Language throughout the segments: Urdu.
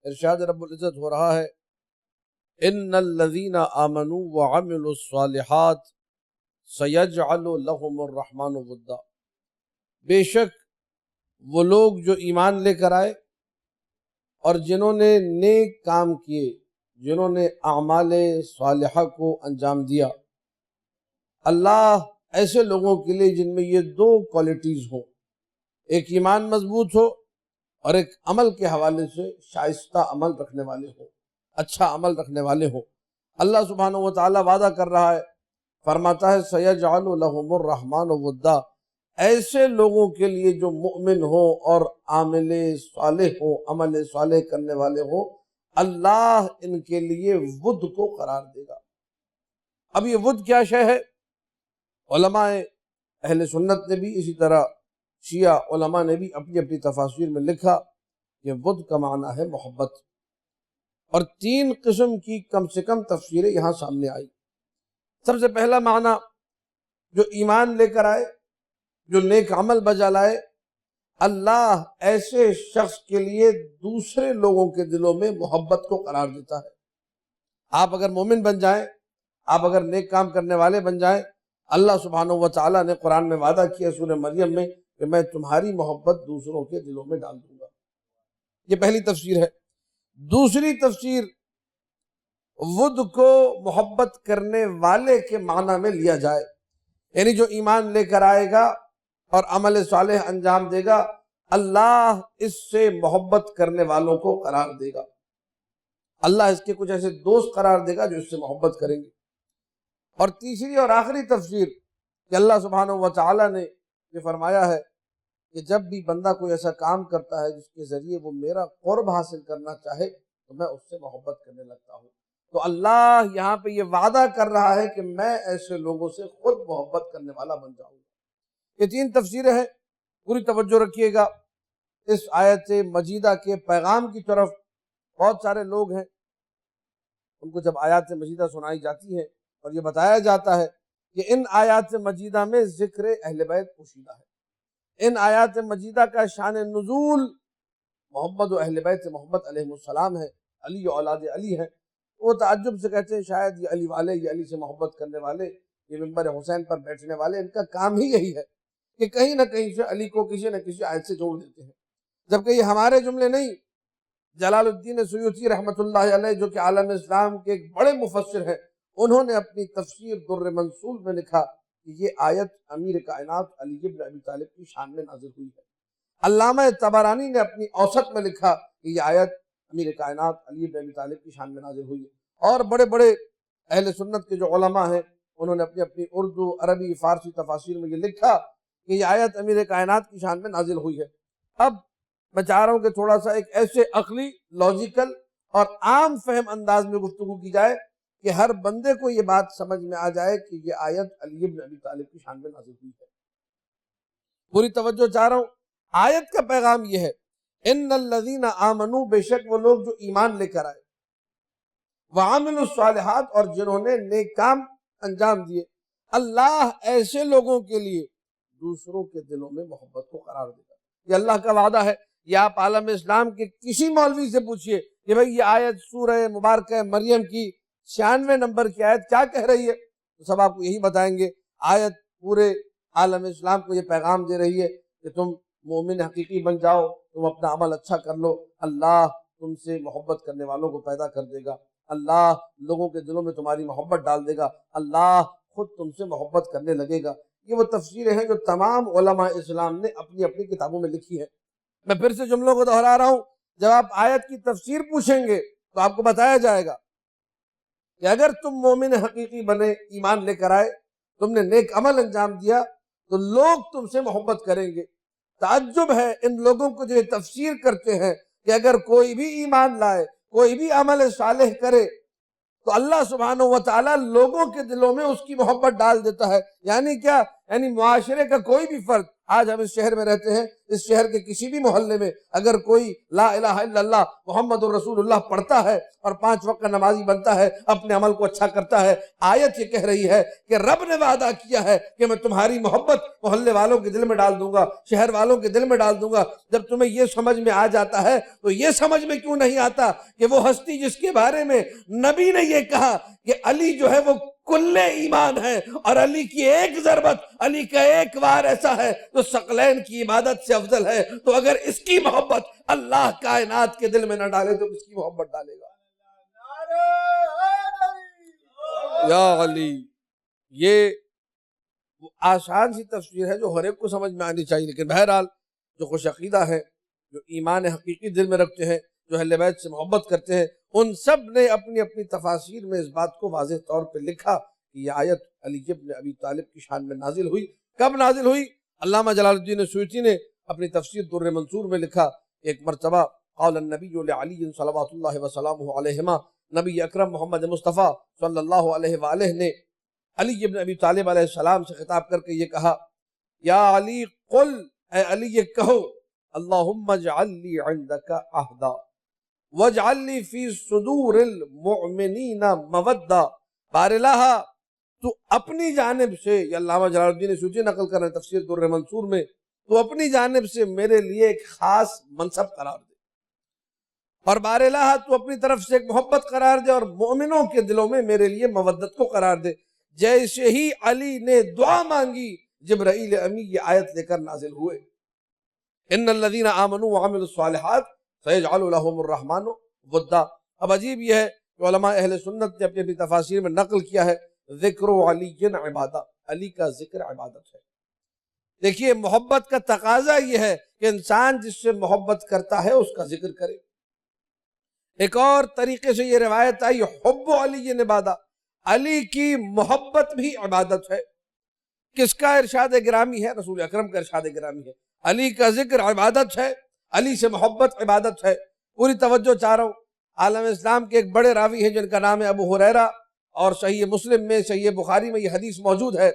ارشاد رب العزت ہو رہا ہے ان الذین آمنوا وعملوا الصالحات سیجعل لهم الرحمن ودا، بے شک وہ لوگ جو ایمان لے کر آئے اور جنہوں نے نیک کام کیے، جنہوں نے اعمال صالحہ کو انجام دیا، اللہ ایسے لوگوں کے لیے جن میں یہ دو کوالٹیز ہوں، ایک ایمان مضبوط ہو اور ایک عمل کے حوالے سے شائستہ عمل رکھنے والے ہوں، اچھا عمل رکھنے والے ہوں، اللہ سبحانہ و تعالیٰ وعدہ کر رہا ہے، فرماتا ہے سیجعل لهم الرحمن ودا، ایسے لوگوں کے لیے جو مؤمن ہوں اور عامل صالح ہوں، عمل صالح کرنے والے ہوں، اللہ ان کے لیے ود کو قرار دے گا۔ اب یہ ود کیا شے ہے؟ علماء اہل سنت نے بھی، اسی طرح شیعہ علماء نے بھی اپنی اپنی تفاسیر میں لکھا کہ ود کا معنی ہے محبت، اور تین قسم کی کم سے کم تفسیریں یہاں سامنے آئی۔ سب سے پہلا معنی، جو ایمان لے کر آئے، جو نیک عمل بجا لائے، اللہ ایسے شخص کے لیے دوسرے لوگوں کے دلوں میں محبت کو قرار دیتا ہے۔ آپ اگر مومن بن جائیں، آپ اگر نیک کام کرنے والے بن جائیں، اللہ سبحانہ و تعالیٰ نے قرآن میں وعدہ کیا سورہ مریم میں کہ میں تمہاری محبت دوسروں کے دلوں میں ڈال دوں گا۔ یہ پہلی تفسیر ہے۔ دوسری تفسیر، ود کو محبت کرنے والے کے معنی میں لیا جائے، یعنی جو ایمان لے کر آئے گا اور عمل صالح انجام دے گا، اللہ اس سے محبت کرنے والوں کو قرار دے گا، اللہ اس کے کچھ ایسے دوست قرار دے گا جو اس سے محبت کریں گے۔ اور تیسری اور آخری تفسیر کہ اللہ سبحانہ و تعالیٰ نے یہ فرمایا ہے کہ جب بھی بندہ کوئی ایسا کام کرتا ہے جس کے ذریعے وہ میرا قرب حاصل کرنا چاہے تو میں اس سے محبت کرنے لگتا ہوں۔ تو اللہ یہاں پہ یہ وعدہ کر رہا ہے کہ میں ایسے لوگوں سے خود محبت کرنے والا بن جاؤں گا۔ یہ تین تفسیریں ہیں، پوری توجہ رکھیے گا۔ اس آیت مجیدہ کے پیغام کی طرف بہت سارے لوگ ہیں، ان کو جب آیات مجیدہ سنائی جاتی ہے اور یہ بتایا جاتا ہے کہ ان آیات مجیدہ میں ذکر اہل بیت پوشیدہ ہے، ان آیات مجیدہ کا شان نزول محمد و اہل بیت محمد علیہ السلام ہے، علی و اولاد علی ہے۔ وہ تعجب سے کہتے ہیں شاید یہ علی والے، یہ علی سے محبت کرنے والے، یہ منبر حسین پر بیٹھنے والے، ان کا کام ہی یہی ہے کہ کہیں نہ کہیں سے علی کو کسی نہ کسی آیت سے جوڑ دیتے ہیں، جبکہ یہ ہمارے جملے نہیں۔ جلال الدین سیوطی رحمۃ اللہ علیہ جو کہ عالم اسلام کے ایک بڑے مفسر ہیں، انہوں نے اپنی تفسیر در منصور میں لکھا کہ یہ آیت امیر کائنات علی بن ابی طالب کی شان میں نازل ہوئی ہے۔ علامہ طبرانی نے اپنی اوسط میں لکھا کہ یہ آیت امیر کائنات علی بن ابی طالب کی شان میں نازل ہوئی ہے، اور بڑے بڑے اہل سنت کے جو علماء ہیں انہوں نے اپنی اپنی اردو، عربی، فارسی تفاسیر میں یہ لکھا کہ یہ آیت امیر کائنات کی شان میں نازل ہوئی ہے۔ اب میں چاہ رہا ہوں کہ تھوڑا سا ایک ایسے عقلی، لاجیکل اور عام فہم انداز میں گفتگو کی جائے کہ ہر بندے کو یہ بات سمجھ میں آ جائے کہ یہ آیت علی بن ابی طالب کی شان میں نازل ہوئی ہے۔ پوری توجہ چاہ رہا ہوں۔ آیت کا پیغام یہ ہے، ان الذین آمنوا، بے شک وہ لوگ جو ایمان لے کر آئے، وعملوا الصالحات، اور جنہوں نے نیک کام انجام دیے، اللہ ایسے لوگوں کے لیے دوسروں کے دلوں میں محبت کو قرار دے گا۔ یہ اللہ کا وعدہ ہے۔ یہ آپ عالم اسلام کے کسی مولوی سے پوچھئے کہ بھئی یہ آیت سورہ مبارکہ مریم کی 96 نمبر کی آیت کیا کہہ رہی ہے، تو سب آپ کو یہی بتائیں گے۔ آیت پورے عالم اسلام کو یہ پیغام دے رہی ہے کہ تم مومن حقیقی بن جاؤ، تم اپنا عمل اچھا کر لو، اللہ تم سے محبت کرنے والوں کو پیدا کر دے گا، اللہ لوگوں کے دلوں میں تمہاری محبت ڈال دے گا، اللہ خود تم سے محبت کرنے لگے گا۔ یہ وہ تفسیریں ہیں جو تمام علماء اسلام نے اپنی اپنی کتابوں میں لکھی ہیں۔ میں پھر سے جملوں کو دہرا رہا ہوں، جب آپ آیت کی تفسیر پوچھیں گے تو آپ کو بتایا جائے گا کہ اگر تم مومن حقیقی بنے، ایمان لے کر آئے، تم نے نیک عمل انجام دیا، تو لوگ تم سے محبت کریں گے۔ تعجب ہے ان لوگوں کو جو یہ تفسیر کرتے ہیں کہ اگر کوئی بھی ایمان لائے، کوئی بھی عمل صالح کرے تو اللہ سبحانہ و تعالیٰ لوگوں کے دلوں میں اس کی محبت ڈال دیتا ہے۔ یعنی کیا؟ یعنی معاشرے کا کوئی بھی فرد آج ہم اس شہر میں رہتے ہیں، اس شہر کے کسی بھی محلے میں اگر کوئی لا الہ الا اللہ محمد الرسول اللہ پڑھتا ہے اور 5 وقت کا نمازی بنتا ہے، اپنے عمل کو اچھا کرتا ہے، آیت یہ کہہ رہی ہے کہ رب نے وعدہ کیا ہے کہ میں تمہاری محبت محلے والوں کے دل میں ڈال دوں گا، شہر والوں کے دل میں ڈال دوں گا۔ جب تمہیں یہ سمجھ میں آ جاتا ہے تو یہ سمجھ میں کیوں نہیں آتا کہ وہ ہستی جس کے بارے میں نبی نے یہ کہا کہ علی جو ہے وہ کل ایمان ہے، اور علی کی ایک ضربت، علی کا ایک وار ایسا ہے تو ثقلین کی عبادت سے افضل ہے، تو اگر اس کی محبت اللہ کائنات کے دل میں نہ ڈالے تو کس کی محبت ڈالے گا؟ یا علی، یہ آسان سی تفسیر ہے جو ہر ایک کو سمجھ میں آنی چاہیے، لیکن بہرحال جو خوش عقیدہ ہے، جو ایمان حقیقی دل میں رکھتے ہیں، جو اہل بیت سے محبت کرتے ہیں، ان سب نے اپنی اپنی تفاسیر میں اس بات کو واضح طور پہ لکھا کہ یہ آیت علی ابن ابی طالب کی شان میں نازل ہوئی۔ کب نازل ہوئی؟ علامہ جلال الدین سیوطی نے اپنی تفسیر در منصور میں لکھا، ایک مرتبہ قال النبی لعلی صلوات اللہ وسلامہ علیہما، نبی اکرم محمد مصطفیٰ صلی اللہ علیہ وآلہ نے علی ابن ابی طالب علیہ السلام سے خطاب کر کے یہ کہا، یا علی قل، اے علی یہ کہو، اللہم اجعل لی عندک عہدا واجعل لی فی صدور المؤمنین مودہ۔ بار الہ، تو اپنی جانب سے، یہ علامہ جلال الدین سیوطی نقل کر رہے ہیں تفسیر در منصور میں، تو اپنی جانب سے میرے لیے ایک خاص منصب قرار دے، اور بار الہ تو اپنی طرف سے ایک محبت قرار دے، اور مومنوں کے دلوں میں میرے لیے مودت کو قرار دے۔ جیسے ہی علی نے دعا مانگی، جبرائیل امی یہ آیت لے کر نازل ہوئے، ان الذین آمنوا وعملوا الصالحات سیجعل لهم الرحمن ودا۔ اب عجیب یہ ہے کہ علماء اہل سنت نے اپنی اپنی تفاسیر میں نقل کیا ہے، ذکر علی عبادہ، علی کا ذکر عبادت ہے۔ دیکھیے، محبت کا تقاضا یہ ہے کہ انسان جس سے محبت کرتا ہے اس کا ذکر کرے۔ ایک اور طریقے سے یہ روایت آئی، حب علی عبادہ، علی کی محبت بھی عبادت ہے۔ کس کا ارشاد گرامی ہے؟ رسول اکرم کا ارشاد گرامی ہے، علی کا ذکر عبادت ہے، علی سے محبت عبادت ہے۔ پوری توجہ چاہ رہا ہوں، عالم اسلام کے ایک بڑے راوی ہیں جن کا نام ہے ابو ہریرہ، اور صحیح مسلم میں، صحیح بخاری میں یہ حدیث موجود ہے،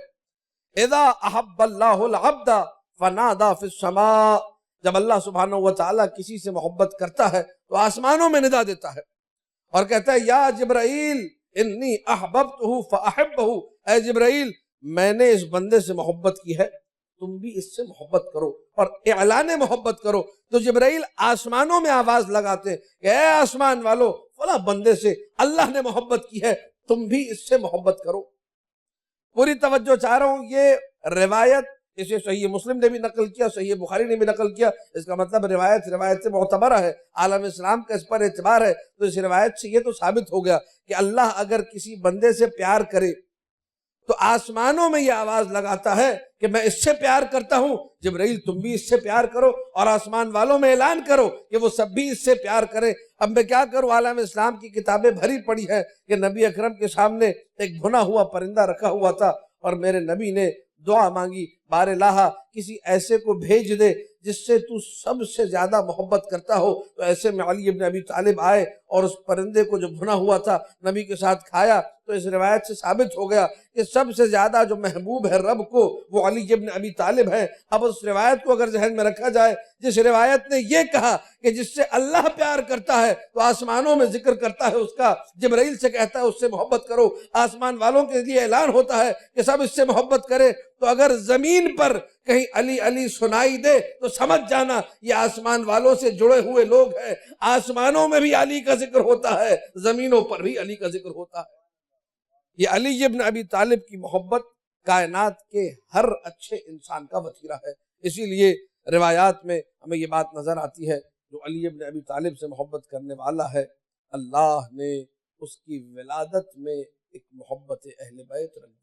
اذا احب اللہ العبد فنادى فی السماء، جب اللہ سبحانہ وتعالی کسی سے محبت کرتا ہے تو آسمانوں میں ندا دیتا ہے اور کہتا ہے، یا جبرائیل انی احببتہ فاحبہ، اے جبرائیل میں نے اس بندے سے محبت کی ہے، تم بھی اس سے محبت کرو اور اعلان محبت کرو۔ تو جبرائیل آسمانوں میں آواز لگاتے ہیں کہ اے آسمان والو، فلاں بندے سے اللہ نے محبت کی ہے، تم بھی اس سے محبت کرو۔ پوری توجہ چاہ رہا ہوں، یہ روایت اسے صحیح مسلم نے بھی نقل کیا، صحیح بخاری نے بھی نقل کیا، اس کا مطلب روایت سے معتبرہ ہے، عالم اسلام کا اس پر اعتبار ہے۔ تو اس روایت سے یہ تو ثابت ہو گیا کہ اللہ اگر کسی بندے سے پیار کرے تو آسمانوں میں یہ آواز لگاتا ہے کہ میں اس سے پیار کرتا ہوں، جبرائیل تم بھی اس سے پیار کرو، اور آسمان والوں میں اعلان کرو کہ وہ سب بھی اس سے پیار کریں۔ اب میں کیا کروں، عالم اسلام کی کتابیں بھری پڑی ہے کہ نبی اکرم کے سامنے ایک بھنا ہوا پرندہ رکھا ہوا تھا، اور میرے نبی نے دعا مانگی، بار الہ کسی ایسے کو بھیج دے جس سے تو سب سے زیادہ محبت کرتا ہو۔ تو ایسے میں علی ابن ابی طالب آئے اور اس پرندے کو جو بھنا ہوا تھا نبی کے ساتھ کھایا۔ تو اس روایت سے ثابت ہو گیا کہ سب سے زیادہ جو محبوب ہے رب کو وہ علی ابن ابی طالب ہے۔ اب اس روایت کو اگر ذہن میں رکھا جائے، جس روایت نے یہ کہا کہ جس سے اللہ پیار کرتا ہے تو آسمانوں میں ذکر کرتا ہے اس کا، جبرائیل سے کہتا ہے اس سے محبت کرو، آسمان والوں کے لیے اعلان ہوتا ہے کہ سب اس سے محبت کرے، تو اگر زمین پر کہیں علی علی سنائی دے تو سمجھ جانا یہ آسمان والوں سے جڑے ہوئے لوگ ہیں۔ آسمانوں میں بھی علی کا ذکر ہوتا ہے، زمینوں پر بھی علی کا ذکر ہوتا ہے۔ یہ علی ابن ابی طالب کی محبت کائنات کے ہر اچھے انسان کا وسیلہ ہے۔ اسی لیے روایات میں ہمیں یہ بات نظر آتی ہے، جو علی ابن ابی طالب سے محبت کرنے والا ہے، اللہ نے اس کی ولادت میں ایک محبت اہل بیت رکھ دی۔